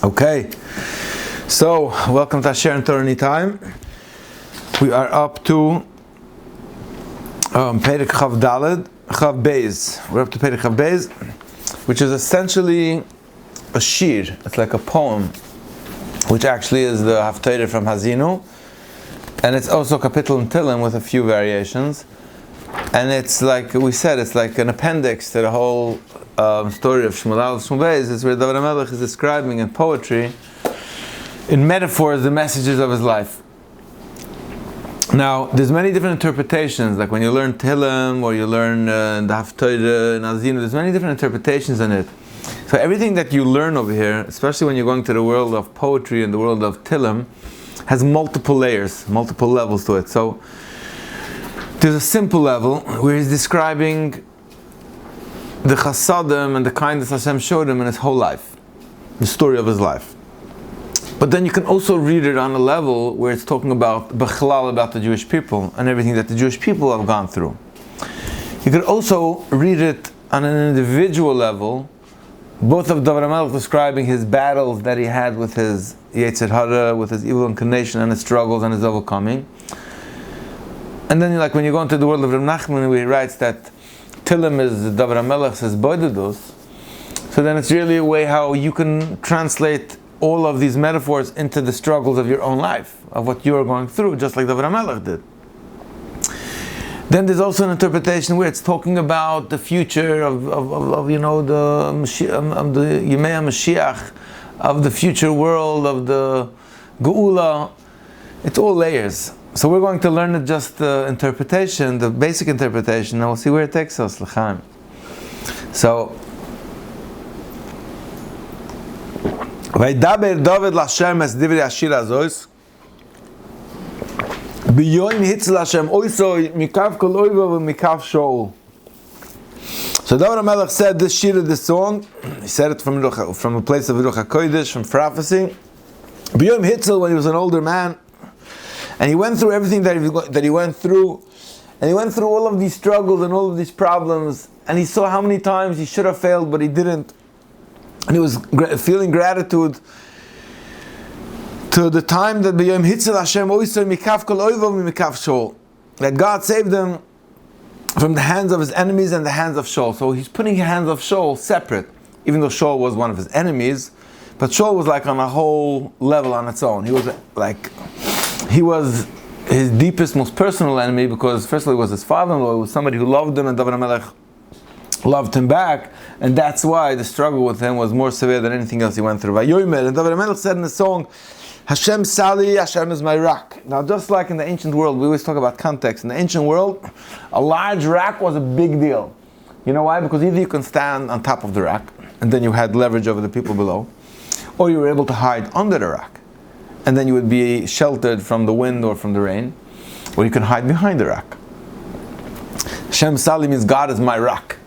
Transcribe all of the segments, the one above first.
Okay, so welcome to Share and Torah Anytime. We are up to Perek Chav Daled, Chav Beis. We're up to Perek Chav Beis, which is essentially a shir. It's like a poem, which actually is the Haftarah from Hazinu, and it's also a kapitel in Tehillim with a few variations. And it's like we said, it's like an appendix to the whole story of Shmuel. Shmuel Beis is where David HaMelech is describing in poetry, in metaphors, the messages of his life. Now, there's many different interpretations. Like when you learn Tehillim or you learn the Haftarah and Hazinu, there's many different interpretations in it. So everything that you learn over here, especially when you're going to the world of poetry and the world of Tehillim, has multiple layers, multiple levels to it. So there's a simple level where he's describing the chasadim and the kindness Hashem showed him in his whole life, the story of his life. But then you can also read it on a level where it's talking about b'chalal, about the Jewish people and everything that the Jewish people have gone through. You could also read it on an individual level, both of David HaMelech describing his battles that he had with his Yetzer Hara, with his evil inclination and his struggles and his overcoming. And then, like when you go into the world of Reb Nachman, where he writes that Tehillim is David HaMelech's boidedus, so then it's really a way how you can translate all of these metaphors into the struggles of your own life, of what you are going through, just like David HaMelech did. Then there's also an interpretation where it's talking about the future of the Yemei HaMashiach, of the future world, of the Geula. It's all layers. So we're going to learn it just the interpretation, the basic interpretation, and we'll see where it takes us. L'chaim. So, Vaydaber David l'Hashem es divrei hashir hazois, b'yoim hitzel Hashem oisoi mikav kol oivav u'mikav Shaul. So David HaMelech said this shir, this song. He said it from a place of Ruach HaKodesh, from prophecy. B'yoim hitzel, when he was an older man, and he went through everything that he went through, and he went through all of these struggles and all of these problems, and he saw how many times he should have failed, but he didn't. And he was feeling gratitude to the time that B'yom Hitzel Hashem Oisei Mikav Kol Oivav Mikav Shaul, that God saved him from the hands of his enemies and the hands of Shaul. So he's putting the hands of Shaul separate, even though Shaul was one of his enemies, but Shaul was like on a whole level on its own. He was his deepest, most personal enemy, because firstly it was his father-in-law, it was somebody who loved him, and David HaMelech loved him back, and that's why the struggle with him was more severe than anything else he went through. And David HaMelech said in the song, Hashem Sally, Hashem is my rock. Now, just like in the ancient world, we always talk about context. In the ancient world, a large rock was a big deal. You know why? Because either you can stand on top of the rock, and then you had leverage over the people below, or you were able to hide under the rock, and then you would be sheltered from the wind or from the rain, or you can hide behind the rock. Hashem Sally means God is my rock.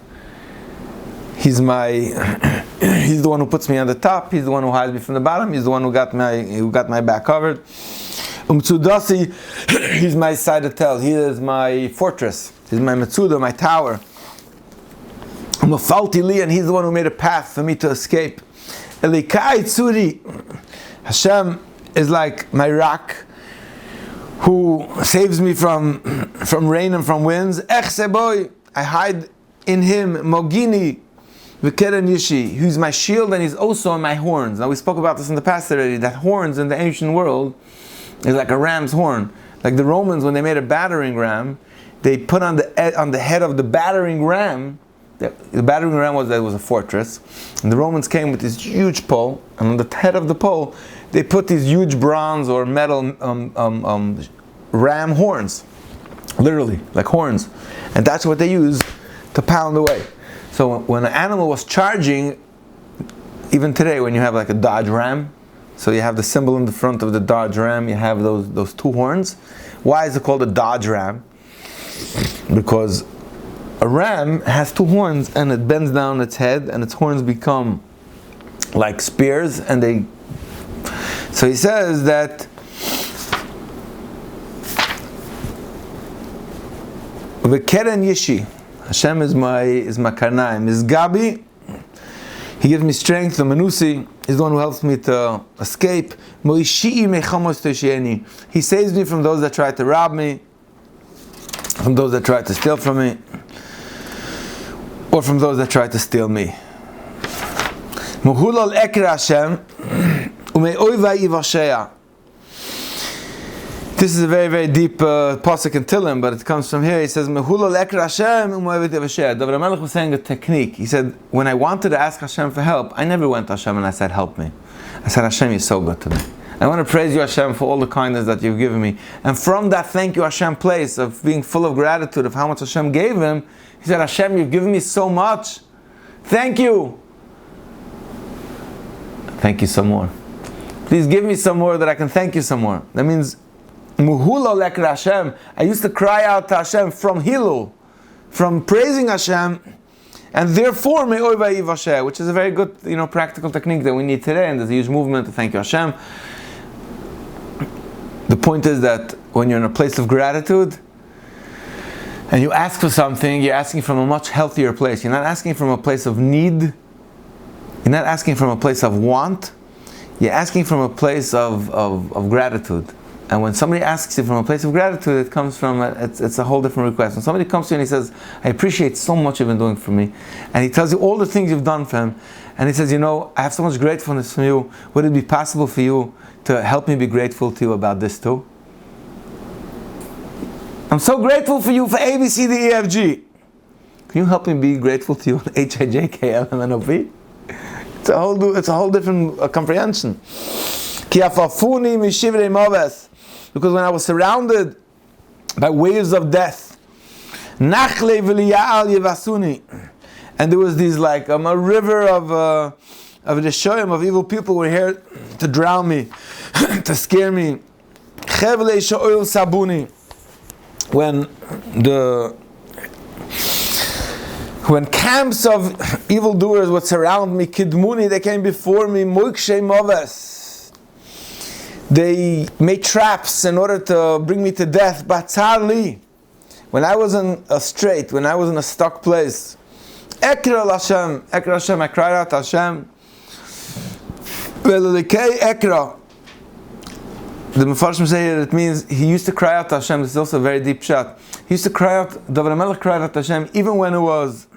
He's the one who puts me on the top. He's the one who hides me from the bottom. He's the one who got my back covered. Umtsudasi, he's my side of tel. He is my fortress. He's my Metzuda, my tower. Umafalti li, and he's the one who made a path for me to escape. Elikai tzuri, Hashem is like my rock, who saves me from rain and from winds. Ech seboy, I hide in him. Mogini v'keren yishi, who's my shield and he's also on my horns. Now we spoke about this in the past already, that horns in the ancient world is like a ram's horn. Like the Romans, when they made a battering ram, they put on the head of the battering ram. The battering ram was a fortress, and the Romans came with this huge pole, and on the head of the pole they put these huge bronze or metal ram horns, literally like horns, and that's what they used to pound away. So when an animal was charging, even today when you have like a Dodge Ram, so you have the symbol in the front of the Dodge Ram, you have those two horns. Why is it called a Dodge Ram? Because a ram has two horns and it bends down its head and its horns become like spears, and so he says that V'keren Yishi, Hashem is my karnaim, is Gabi, He gives me strength. The Manusi is the one who helps me to escape. He saves me from those that try to rob me, from those that try to steal from me, or from those that try to steal me. This is a very, very deep pasuk in Tehillim, but it comes from here. He says, Mehulal ekra Hashem u'mo'evet Yivashea. David HaMelech was saying a technique. He said, when I wanted to ask Hashem for help, I never went to Hashem and I said, help me. I said, Hashem, you're so good to me. I want to praise you, Hashem, for all the kindness that you've given me. And from that thank you, Hashem place of being full of gratitude of how much Hashem gave him, he said, Hashem, you've given me so much. Thank you. Thank you some more. Please give me some more that I can thank you some more. That means, Muhula lekra Hashem. I used to cry out to Hashem from Hilul, from praising Hashem, and therefore me'oivai yivasheh, which is a very good, practical technique that we need today, and there's a huge movement to thank you Hashem. The point is that when you're in a place of gratitude, and you ask for something, you're asking from a much healthier place. You're not asking from a place of need. You're not asking from a place of want. You're asking from a place of gratitude. And when somebody asks you from a place of gratitude, it comes from, it's a whole different request. When somebody comes to you and he says, I appreciate so much you've been doing for me, and he tells you all the things you've done for him, and he says, I have so much gratefulness from you, would it be possible for you to help me be grateful to you about this too? I'm so grateful for you for A, B, C, D, E, F, G. Can you help me be grateful to you on H, I, J, K, L, M, N, O, P? It's a whole different comprehension. Because when I was surrounded by waves of death, and there was these a river of the shoyim of evil people were here to drown me, to scare me. When camps of evildoers would surround me, kidmuni, they came before me, moikshe moves. They made traps in order to bring me to death. Batzarli, when I was in a strait, when I was in a stuck place, Ekra Hashem, I cried out to Hashem. Ekra. The Mefarshim say here it means he used to cry out to Hashem. This is also a very deep shot. He used to cry out. David HaMelech cried out to Hashem even when it was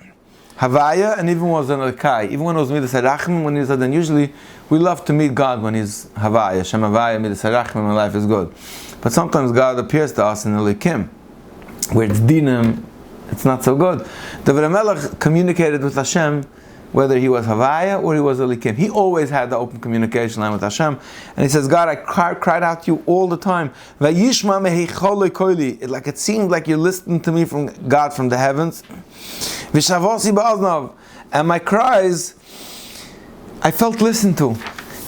Havaya and even when it was an Elkai, even when it was Midas HaRachmim, when he said, then usually we love to meet God when he's Havaya, Hashem Havaya, Midas HaRachmim, and life is good. But sometimes God appears to us in Elikim, where it's Dinim, it's not so good. David HaMelech communicated with Hashem whether he was Havaya or he was Elikim. He always had the open communication line with Hashem. And he says, God, I cried out to you all the time. It seemed like you're listening to me from God from the heavens. And my cries, I felt listened to.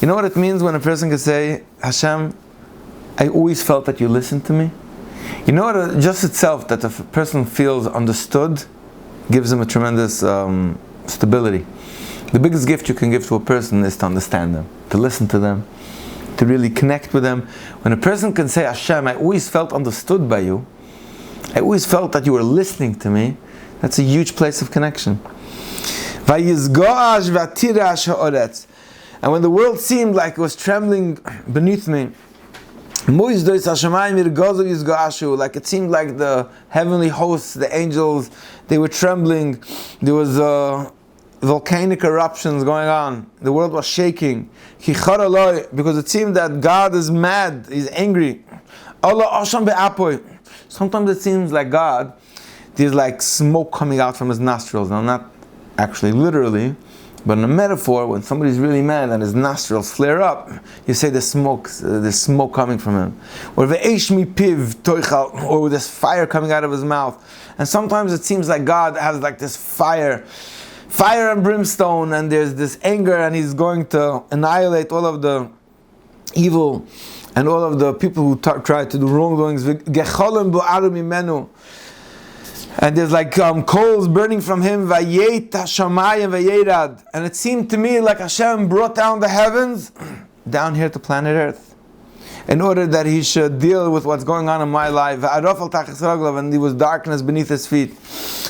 You know what it means when a person can say, Hashem, I always felt that you listened to me? You know what, just itself, that a person feels understood, gives him a tremendous stability. The biggest gift you can give to a person is to understand them, to listen to them, to really connect with them. When a person can say, Hashem, I always felt understood by you, I always felt that you were listening to me, that's a huge place of connection. And when the world seemed like it was trembling beneath me, like it seemed like the heavenly hosts, the angels, they were trembling. There was volcanic eruptions going on. The world was shaking. Because it seemed that God is mad, he's angry. Sometimes it seems like God, there's like smoke coming out from his nostrils. Now, not actually literally, but in a metaphor, when somebody's really mad and his nostrils flare up, you say there's smoke coming from him. Or there's fire coming out of his mouth. And sometimes it seems like God has like this fire and brimstone, and there's this anger, and he's going to annihilate all of the evil and all of the people who try to do wrongdoings. And there's like coals burning from him, and it seemed to me like Hashem brought down the heavens down here to planet Earth. in order that he should deal with what's going on in my life. And there was darkness beneath his feet.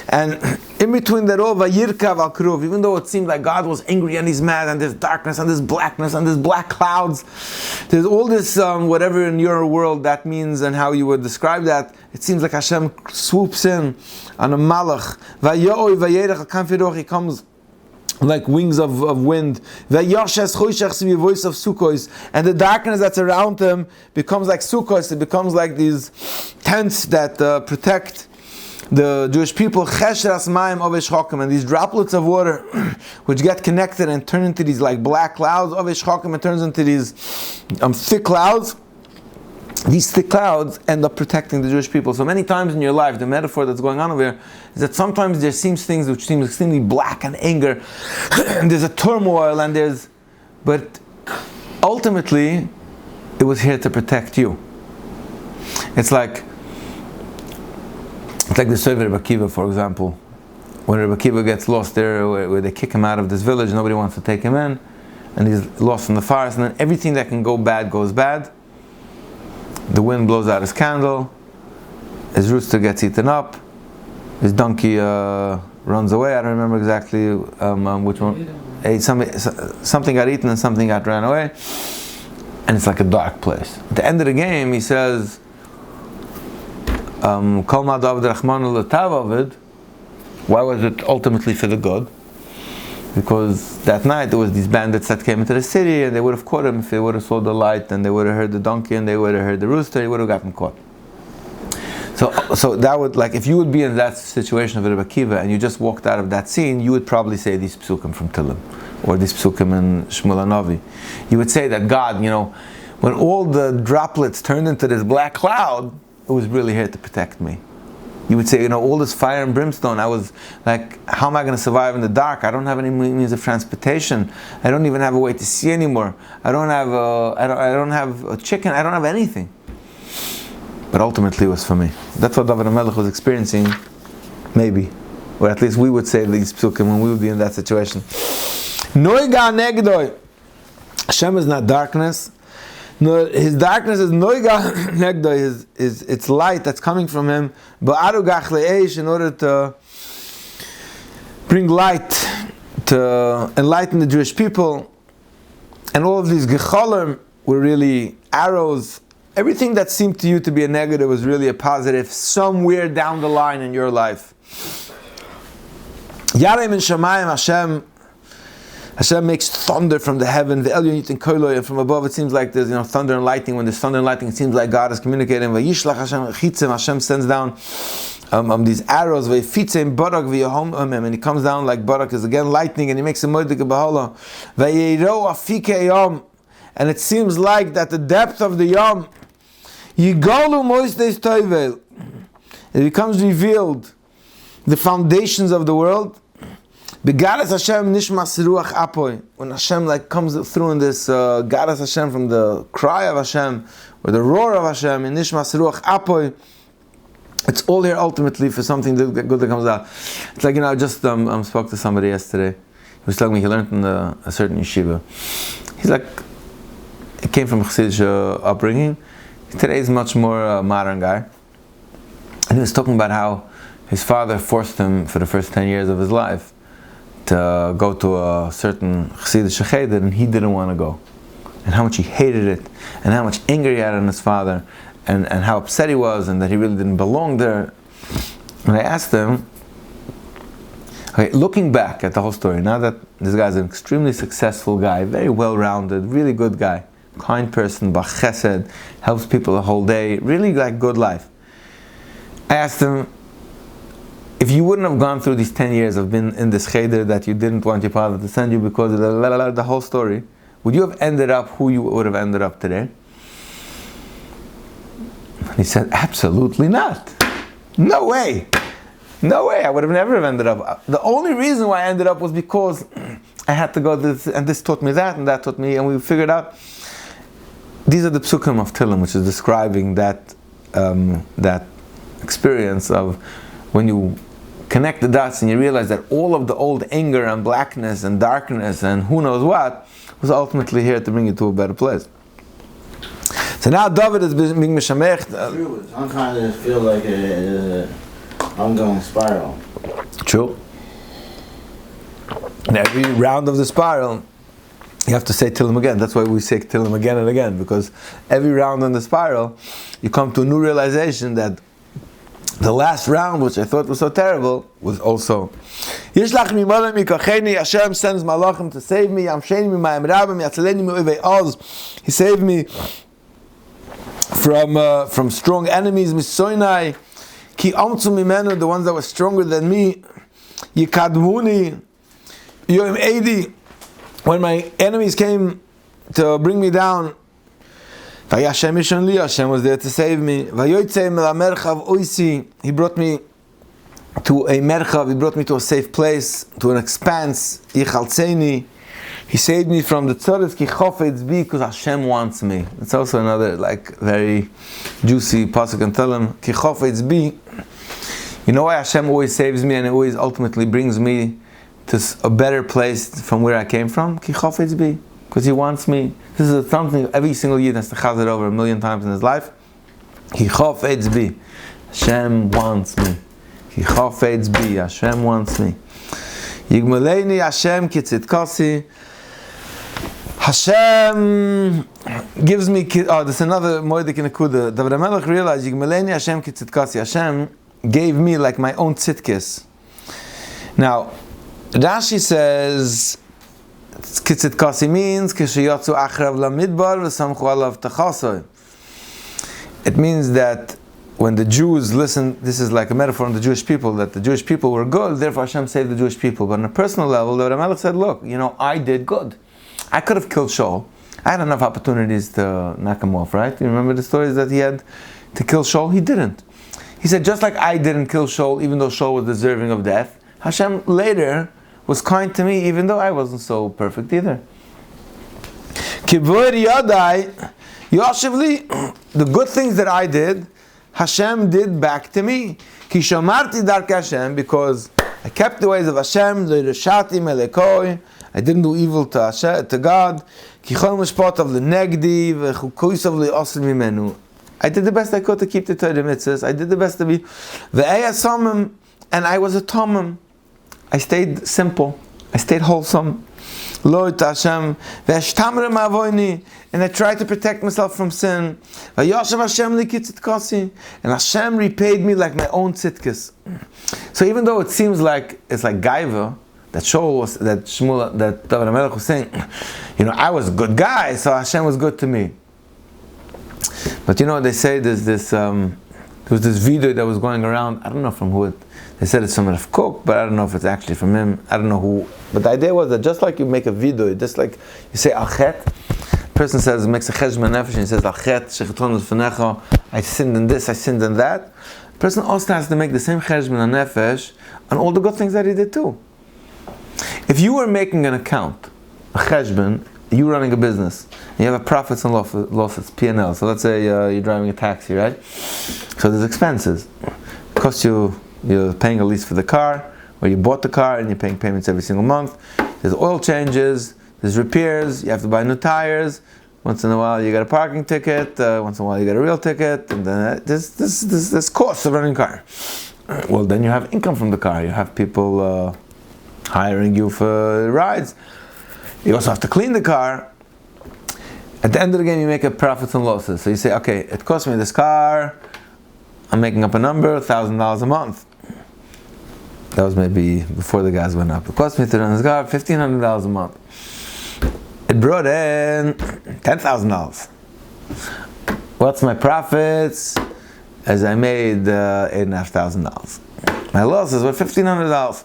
And in between that all, even though it seemed like God was angry and he's mad, and there's darkness and there's blackness and there's black clouds, there's all this whatever in your world that means and how you would describe that. It seems like Hashem swoops in on a malach. He comes like wings of wind, and the darkness that's around him becomes like sukkos. It becomes like these tents that protect the Jewish people. And these droplets of water which get connected and turn into these like black clouds, it turns into these thick clouds. These thick clouds end up protecting the Jewish people. So many times in your life, the metaphor that's going on over here is that sometimes there seems things which seem extremely black and anger, and there's a turmoil, but ultimately, it was here to protect you. It's like the story of Rebbe Akiva, for example. When Rebbe Akiva gets lost there, where they kick him out of this village, nobody wants to take him in, and he's lost in the forest, and then everything that can go bad goes bad. The wind blows out his candle, his rooster gets eaten up, his donkey runs away. I don't remember exactly which one. Something got eaten and something got ran away, and it's like a dark place. At the end of the game, he says, why was it ultimately for the good? Because that night there was these bandits that came into the city, and they would have caught him if they would have saw the light, and they would have heard the donkey, and they would have heard the rooster. He would have gotten caught. So that would, like, if you would be in that situation of Rebbe Akiva and you just walked out of that scene, you would probably say these psukim from Tehillim, or these psukim in Shmuel Hanavi. You would say that God, when all the droplets turned into this black cloud, it was really here to protect me. You would say, all this fire and brimstone, I was like, how am I going to survive in the dark? I don't have any means of transportation. I don't even have a way to see anymore. I don't have a chicken. I don't have anything. But ultimately it was for me. That's what David HaMelech was experiencing, maybe. Or at least we would say these psukim when we would be in that situation. Noiga negdoi. Hashem is not darkness. No, his darkness is noiga negdoi, it's light that's coming from him. Ba'arugach le'eish, in order to bring light, to enlighten the Jewish people. And all of these gecholim were really arrows. Everything that seemed to you to be a negative was really a positive somewhere down the line in your life. Yarei min shamayim, Hashem makes thunder from the heaven, the Elyon Yitin Koiloi, and from above it seems like there's thunder and lightning. When there's thunder and lightning, it seems like God is communicating. Vayishlach Hashem chitzim, Hashem sends down these arrows, vayfitzim barak v'yahom, and he comes down like barak is again lightning, and he makes a moedik b'hala. Vayiro afike yom, and it seems like that the depth of the yom, yigalu moisdes toivel, it becomes revealed, the foundations of the world. Begaras Hashem nishmas ruach apoy. When Hashem comes through in this garas Hashem, from the cry of Hashem or the roar of Hashem in nishmas ruach apoy, it's all here ultimately for something good that comes out. It's like, I just spoke to somebody yesterday. He was telling me he learned in a certain yeshiva. He's like, he came from a Chassidish upbringing. Today he's much more modern guy. And he was talking about how his father forced him for the first 10 years of his life to go to a certain Chassidish cheder, and he didn't want to go. And how much he hated it, and how much anger he had on his father, and how upset he was, and that he really didn't belong there. And I asked him, okay, looking back at the whole story, now that this guy's an extremely successful guy, very well-rounded, really good guy, kind person, bach chesed, helps people the whole day, really good life. I asked him, if you wouldn't have gone through these 10 years of being in this cheder that you didn't want your father to send you because of the whole story, would you have ended up who you would have ended up today? And he said, absolutely not. No way. No way. I would have never ended up. The only reason why I ended up was because I had to go this, and this taught me that, and that taught me, and we figured out. These are the psukim of Tehillim, which is describing that experience of when you connect the dots and you realize that all of the old anger and blackness and darkness and who knows what was ultimately here to bring you to a better place. So now David is being mishamech. Sometimes I just feel like I'm going spiral. True. And every round of the spiral, you have to say Tillim again. That's why we say Tillim again and again, because every round in the spiral, you come to a new realization that the last round, which I thought was so terrible, was also. Hashem sends malachim to save me. He saved me from strong enemies. The ones that were stronger than me. When my enemies came to bring me down, Hashem was there to save me. He brought me to a merchav, he brought me to a safe place, to an expanse. He saved me from the tzoros because Hashem wants me. It's also another very juicy pasuk and tell him, you know why Hashem always saves me and always ultimately brings me to a better place from where I came from? Because He wants me. This is something every single Yid has to chaz it over 1,000,000 times in his life. Hashem wants me. Hashem wants me. Yigmaleini Hashem kitzidkasi. Hashem gives me. Oh, there's another moedik in the kuda. David HaMelech realized Yigmaleini Hashem kitzidkasi. Hashem gave me like my own tzidkis. Now, Rashi says kitzidkasi means kishayotzu achrav lamidbar v'samchu alav tachasoi. It means that when the Jews listened, this is like a metaphor on the Jewish people, that the Jewish people were good, therefore Hashem saved the Jewish people. But on a personal level, the Melech said, look, I did good. I could have killed Shaul. I had enough opportunities to knock him off, right? You remember the stories that he had to kill Shaul? He didn't. He said, just like I didn't kill Shaul, even though Shaul was deserving of death, Hashem later was kind to me, even though I wasn't so perfect either. The good things that I did, Hashem did back to me. Because I kept the ways of Hashem. I didn't do evil to God. I did the best I could to keep the Torah mitzvahs. I did the best to be. And I was a tomim. I stayed simple. I stayed wholesome. Lord Hashem, and I tried to protect myself from sin. And Hashem repaid me like my own tzidkis. So even though it seems like it's like gaiva, that Shmuel, that David HaMelech was saying, I was a good guy, so Hashem was good to me. But they say there was this video that was going around. I don't know from who it. They said it's from Rav Kook, but I don't know if it's actually from him. I don't know who. But the idea was that just like you make a video, just like you say Achet, person says, makes a cheshbon nefesh, and he says Achet, shecheton l'fnecha, I sinned in this, I sinned in that. The person also has to make the same cheshbon nefesh on all the good things that he did too. If you were making an account, a cheshbon, you running a business, and you have a profits and losses, P&L. So let's say you're driving a taxi, right? So there's expenses. It costs you're paying a lease for the car, or you bought the car and you're paying payments every single month. There's oil changes, there's repairs, you have to buy new tires. Once in a while you get a parking ticket, once in a while you get a real ticket, and then there's costs of running a car. Well, then you have income from the car. You have people hiring you for rides. You also have to clean the car. At the end of the game, you make a profits and losses. So you say, okay, it cost me this car, I'm making up a number, $1,000 a month. That was maybe before the gas went up. It cost me to run this car $1,500 a month. It brought in $10,000. What's my profits? As I made $8,500. My losses were $1,500.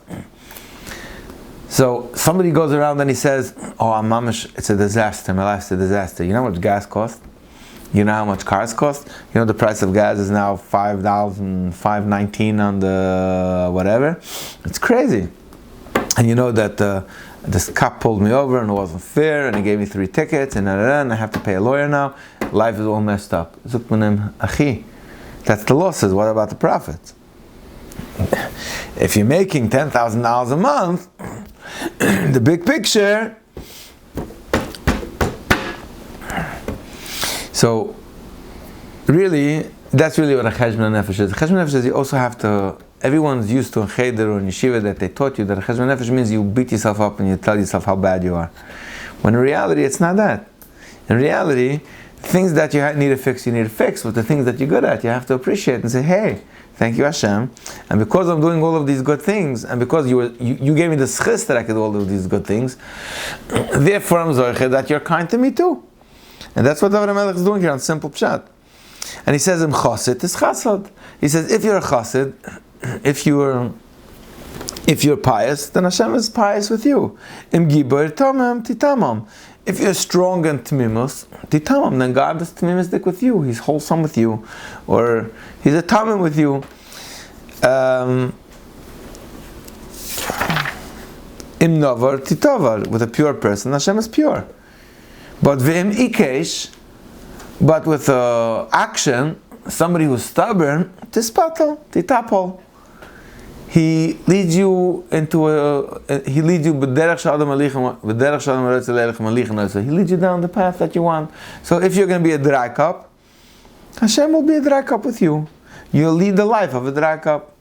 So somebody goes around and he says, "Oh, I'm mamish, it's a disaster. My life's a disaster." You know how much gas costs? You know how much cars cost? You know the price of gas is now $5.19 on the whatever. It's crazy. And you know that this cop pulled me over and it wasn't fair, and he gave me 3 tickets, and I have to pay a lawyer now. Life is all messed up. That's the losses. What about the profits? If you're making $10,000 a month, the big picture. So really, that's really what a cheshbon nefesh is. A cheshbon nefesh is you also have to. Everyone's used to in cheder or in yeshiva that they taught you that a cheshbon nefesh means you beat yourself up and you tell yourself how bad you are. When in reality, it's not that. In reality, things that you need to fix, you need to fix. But the things that you're good at, you have to appreciate and say, hey, thank you Hashem. And because I'm doing all of these good things, and because you gave me the schis that I could do all of these good things, therefore I'm zoche that you're kind to me too. And that's what David HaMelech is doing here on simple pshat. And he says, im chassid is chasad. He says, if you're a chassid, if you're pious, then Hashem is pious with you. Im gibor tamam titamam. If you're strong and tmimus, titamam, then God is tmimistic with you. He's wholesome with you, or He's a tamim with you. Im navar titavar, with a pure person, Hashem is pure. But v'im ikesh, but with action, somebody who's stubborn, tispatal, titapol. He leads you he leads you he leads you down the path that you want. So if you're going to be a dry cup, Hashem will be a dry cup with you. You'll lead the life of a dry cup.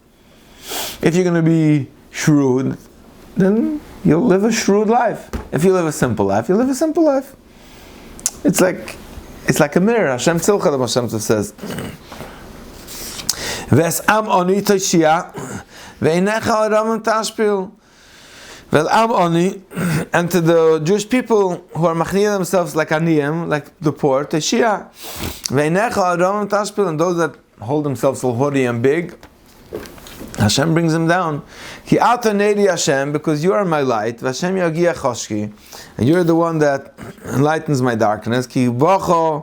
If you're going to be shrewd, then you'll live a shrewd life. If you live a simple life, you'll live a simple life. It's like a mirror. Hashem Tzilcha, the Hashem says, Ves am oni toshia, ve'enecha aram tashpil. Vel am oni, and to the Jewish people who are machnia themselves like aniyim, like the poor, toshia, ve'enecha aram tashpil, and those that hold themselves so haughty and big, Hashem brings them down. Ki ata nedi Hashem, because you are my light. Hashem yagia choshki, and you're the one that enlightens my darkness. Ki becha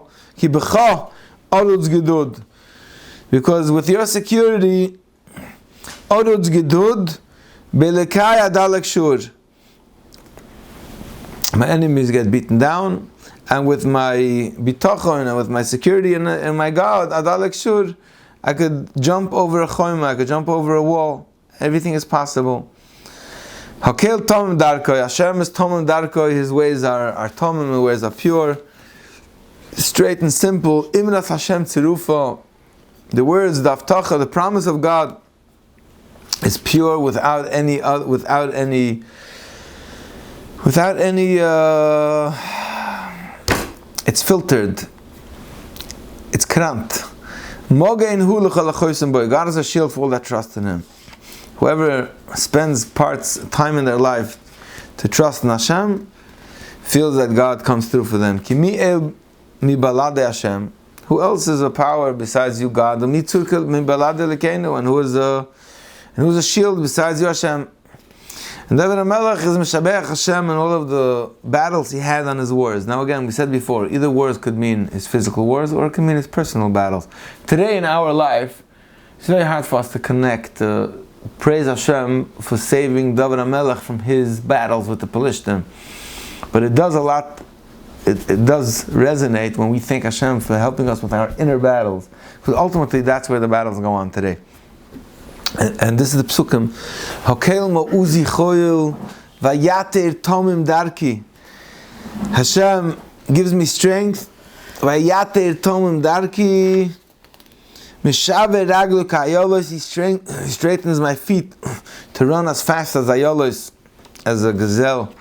arutz gedud, because with your security, arutz gedud belekai adalek shur. My enemies get beaten down, and with my bitachon and with my security and my God, adalek shur, I could jump over a choyma, I could jump over a wall. Everything is possible. Hakel tomim darkoi, Hashem is tomim darkoi, His ways are tomim, His ways are pure, straight and simple. Imras Hashem tzirufa, the words, the avtacha, the promise of God is pure without any, it's filtered, it's kramt. God is a shield for all that trust in Him. Whoever spends time in their life to trust in Hashem feels that God comes through for them. Who else is a power besides you, God? And who is a shield besides you, Hashem? And David HaMelech is Meshabeach Hashem in all of the battles he had on his wars. Now again, we said before, either wars could mean his physical wars or it could mean his personal battles. Today in our life, it's very hard for us to connect, praise Hashem for saving David HaMelech from his battles with the Pelishtim. But it does a lot, it does resonate when we thank Hashem for helping us with our inner battles. Because ultimately that's where the battles go on today. And this is the psukim. Hakel ma'uzi choyel vayater tomim darki. Hashem gives me strength. Vayater tomim darki. Mishaber raglu ka'ayolos. He straightens my feet to run as fast as ayolos, as a gazelle.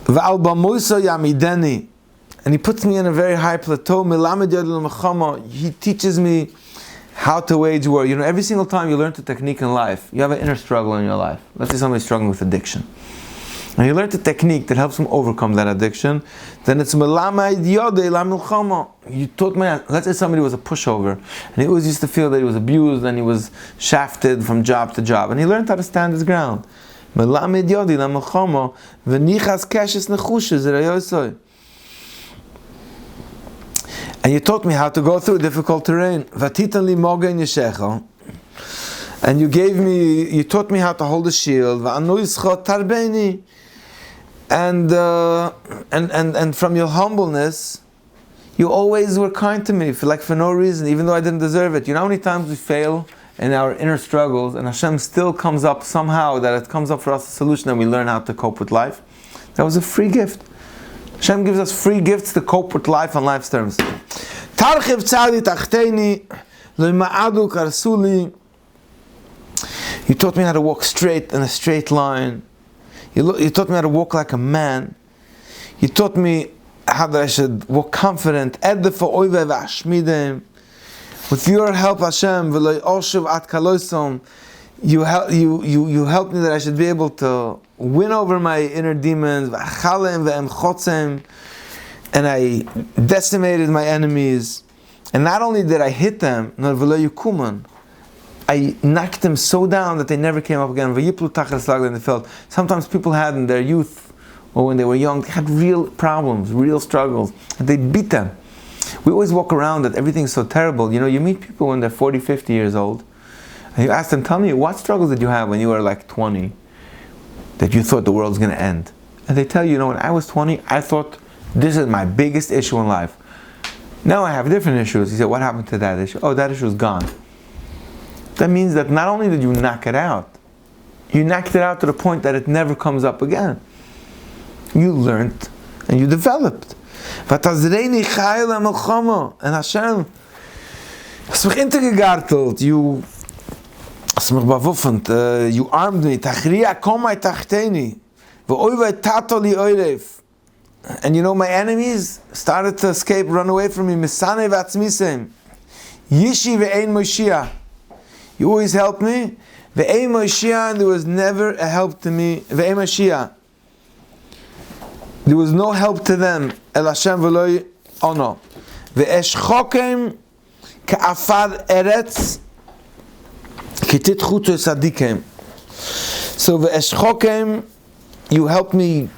Va'al bamoso yamideni. And He puts me in a very high plateau. Melamed yodel mechama. He teaches me how to wage war. You know, every single time you learn the technique in life, you have an inner struggle in your life. Let's say somebody's struggling with addiction, and you learn the technique that helps him overcome that addiction. Then it's melamad yodei lamilchama. You taught me. Let's say somebody was a pushover, and he always used to feel that he was abused and he was shafted from job to job, and he learned how to stand his ground. Melamad yodei lamilchama v'nichas keshes nechushes zerayosoi. And you taught me how to go through difficult terrain. Vatitan li mogen yeshecha. And you taught me how to hold a shield. Va'anuischa tarbeni. And from your humbleness, you always were kind to me, for no reason, even though I didn't deserve it. You know how many times we fail in our inner struggles, and Hashem still comes up somehow, that it comes up for us a solution, and we learn how to cope with life? That was a free gift. Hashem gives us free gifts to cope with life on life's terms. Tarchiv tzadi tachteni, le'ma'adu karsuli. You taught me how to walk straight in a straight line. You taught me how to walk like a man. You taught me how that I should walk confident. With your help, Hashem, you helped me that I should be able to win over my inner demons. And I decimated my enemies. And not only did I hit them, I knocked them so down that they never came up again. In the field. Sometimes people had in their youth, or when they were young, they had real problems, real struggles, and they beat them. We always walk around that everything's so terrible. You meet people when they're 40, 50 years old, and you ask them, tell me, what struggles did you have when you were like 20, that you thought the world was going to end? And they tell you, when I was 20, I thought, this is my biggest issue in life. Now I have different issues. He said, what happened to that issue? Oh, that issue is gone. That means that not only did you knock it out, you knocked it out to the point that it never comes up again. You learned and you developed. And Hashem hast mich intergegartelt. You hast mich bewaffnet. You armed me. And my enemies started to escape, run away from me. You always helped me. And there was never a help to me. There was no help to them. El Hashem v'loi ono. Ve'eshchokem ka'afar eretz kititchutu sadikem. So ve'eshchokem, you helped me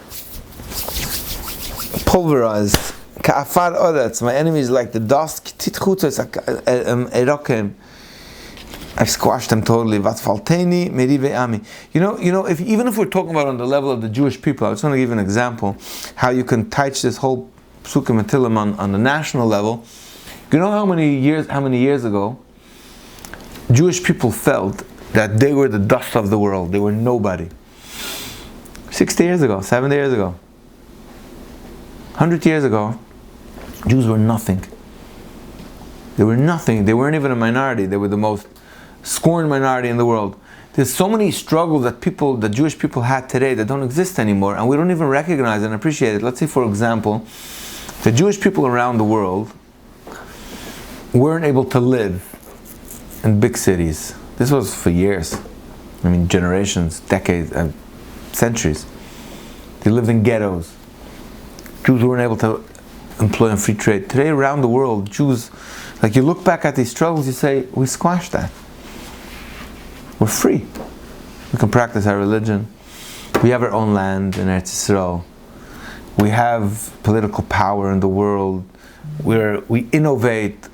pulverized. Ka'afar eretz, my enemies like the dust. Kititchutu erokem. I've squashed them totally. Vatfalteni merive ami. Even if we're talking about on the level of the Jewish people, I just want to give you an example how you can touch this whole psukim and tilim on the national level. You know how many years ago Jewish people felt that they were the dust of the world, they were nobody. 60 years ago, 70 years ago, 100 years ago, Jews were nothing. They were nothing. They weren't even a minority. They were the most scorned minority in the world. There's so many struggles that Jewish people had today that don't exist anymore, and we don't even recognize and appreciate it. Let's say, for example, the Jewish people around the world weren't able to live in big cities. This was for years. Generations, decades, centuries. They lived in ghettos. Jews weren't able to employ in free trade. Today, around the world, Jews, you look back at these struggles, you say, we squashed that. We're free. We can practice our religion. We have our own land in Eretz Yisrael. We have political power in the world. We innovate.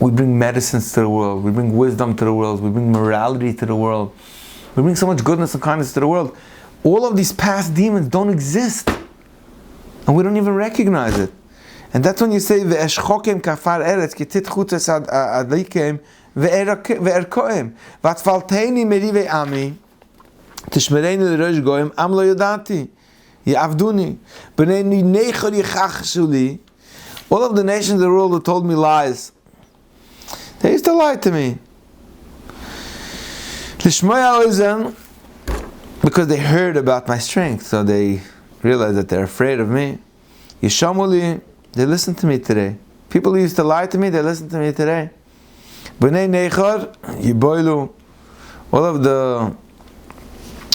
We bring medicines to the world. We bring wisdom to the world. We bring morality to the world. We bring so much goodness and kindness to the world. All of these past demons don't exist. And we don't even recognize it. And that's when you say, Ve'eshchokem kafar eretz, kitit chutzes adikem, ve'erkoem, vatfalteini merive ami, tishmereini l'rosh goyim, am lo yodati, ya'avduni, b'nei nechor yichachshuli. All of the nations of the world who told me lies, they used to lie to me. Lishmoya ozen, because they heard about my strength, so they realized that they're afraid of me. Yishamuli, they listen to me today. People who used to lie to me, they listen to me today. B'nei nechor, yiboilu. All of the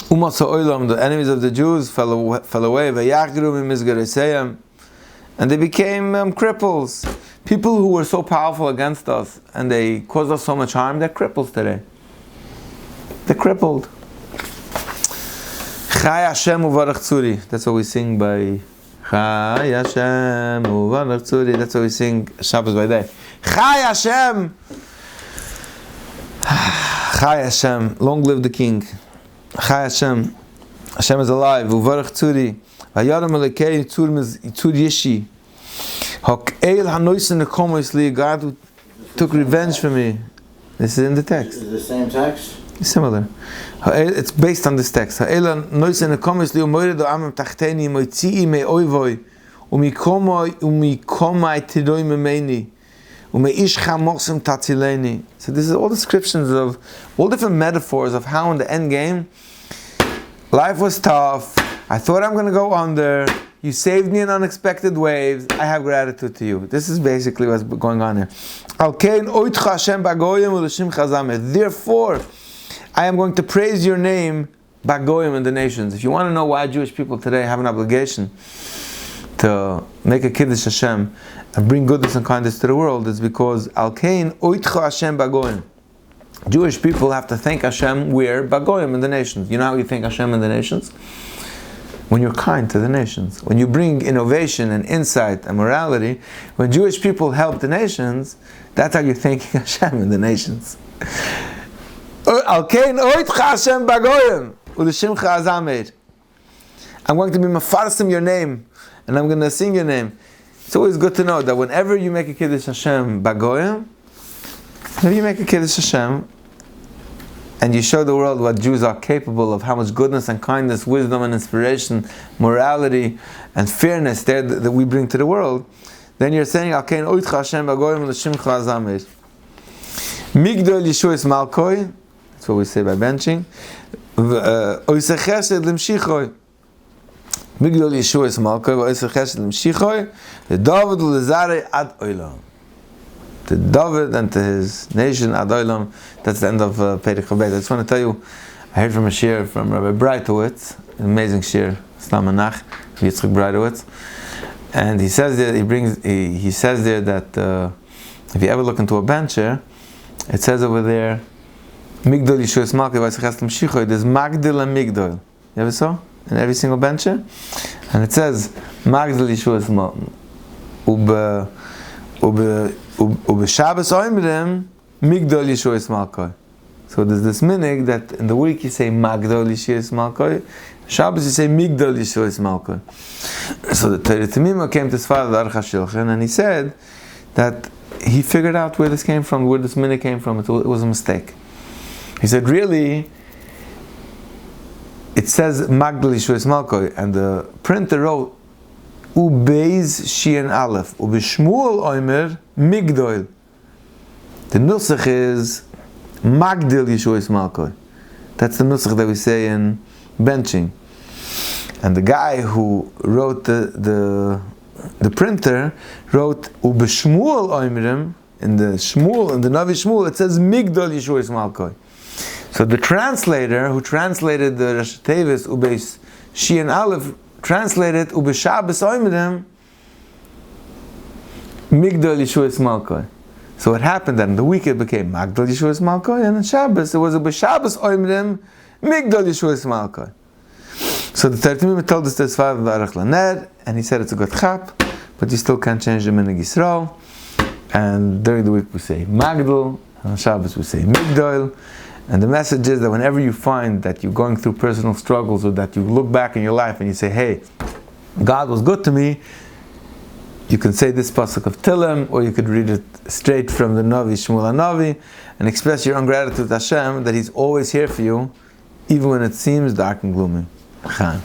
umas ha'olam, the enemies of the Jews, fell away. V'yachgru mimizgareseyam. And they became cripples. People who were so powerful against us, and they caused us so much harm, they're cripples today. They're crippled. Chai Hashem uvarach tzuri. That's what we sing by Chai Hashem uvarach tzuri. That's what we sing Shabbos by day. Chai Hashem. Chai Hashem. Long live the King. Chai Hashem. Hashem is alive. Uvarach tzuri. Vayaram alekei tzur yeshi. Hok'el hanoisen nekomos li. God who took revenge for me. This is in the text. Is it the same text? Similar. It's based on this text. Ha'ela noisen nekomos li umoyredo amem tachteni moitzi'i me oivoi umikomai tiroi memeni Umeish chamosim tatzileni. So this is all descriptions of, all different metaphors of how in the end game, life was tough, I thought I'm going to go under, you saved me in unexpected ways, I have gratitude to you. This is basically what's going on here. Therefore, I am going to praise your name, Bagoyim, in the nations. If you want to know why Jewish people today have an obligation to make a Kiddush Hashem and bring goodness and kindness to the world, it's because Alkein Oitcha Hashem Bagoyim. Jewish people have to thank Hashem where? Bagoyim, in the nations. You know how you thank Hashem in the nations? When you're kind to the nations. When you bring innovation and insight and morality, when Jewish people help the nations, that's how you're thanking Hashem in the nations. Alkein Oitcha Hashem Bagoyim. I'm going to be mafarsim your name, and I'm going to sing your name. It's always good to know that whenever you make a Kiddush Hashem Bagoyim, whenever you make a Kiddush Hashem, and you show the world what Jews are capable of, how much goodness and kindness, wisdom and inspiration, morality and fairness there that we bring to the world, then you're saying, Alkein Oitcha Hashem Bagoyim L'Shimcha Azameir. Migdol Yeshuas Malkoi, that's what we say by benching. Oisei Chesed L'Mshichoi. Migdol Yeshuas Malkoi, Oisei Chesed L'Mshichoi, the David L'Zare Ad Olam. To David and to his nation Ad Olam. That's the end of Perek Beis. I just want to tell you, I heard from a shir from Rabbi Breitowitz, an amazing shir, Stam Anach, Yitzchak Breitowitz, and he says there, he says there that if you ever look into a bencher, it says over there, Migdol Yeshuas Malkei V'Oisei Chesed L'Mshichoi. There's Magdil and Migdol. You ever saw? In every single bencher? And it says, Magdil Yeshuas Malkei. Ube Shabbos Oimrim, Migdol Yeshuas Malkei. So there's this minig that in the week you say Magdol Yeshuas Malkei, Shabbos you say Migdol Yeshuas Malkei. So the Torah Tamima came to his father, the Aruch HaShulchan, and he said that he figured out where this came from, where this minig came from. It was a mistake. He said, really, it says Magdal Yeshuas Malkei, and the printer wrote Beis Shein Aleph, Shmuel Oimer Migdol. The nusach is Magdal Yeshuas Malkei. That's the nusach that we say in benching. And the guy who wrote the printer wrote Shmuel Oimrim, in the Navi Shmuel, it says Migdal Yeshuas Malkei. So the translator who translated the Rosh Tevis Ubeis Shein Aleph translated Ube Shabbos Oimrim Migdal Yeshuas Malkei. So what happened then? The week it became Magdal Yeshuas Malkei, and on Shabbos it was Ube Shabbos Oimrim Migdal Yeshuas Malkei. So the Tartamim told us this father the Aruch Laner, and he said it's a good chap, but you still can't change the Minig Yisrael. And during the week we say Magdal, and on Shabbos we say Migdal. And the message is that whenever you find that you're going through personal struggles, or that you look back in your life and you say, hey, God was good to me, you can say this pasuk of Tillim, or you could read it straight from the Navi, Shmuel HaNavi, and express your gratitude to Hashem that He's always here for you, even when it seems dark and gloomy. Chan.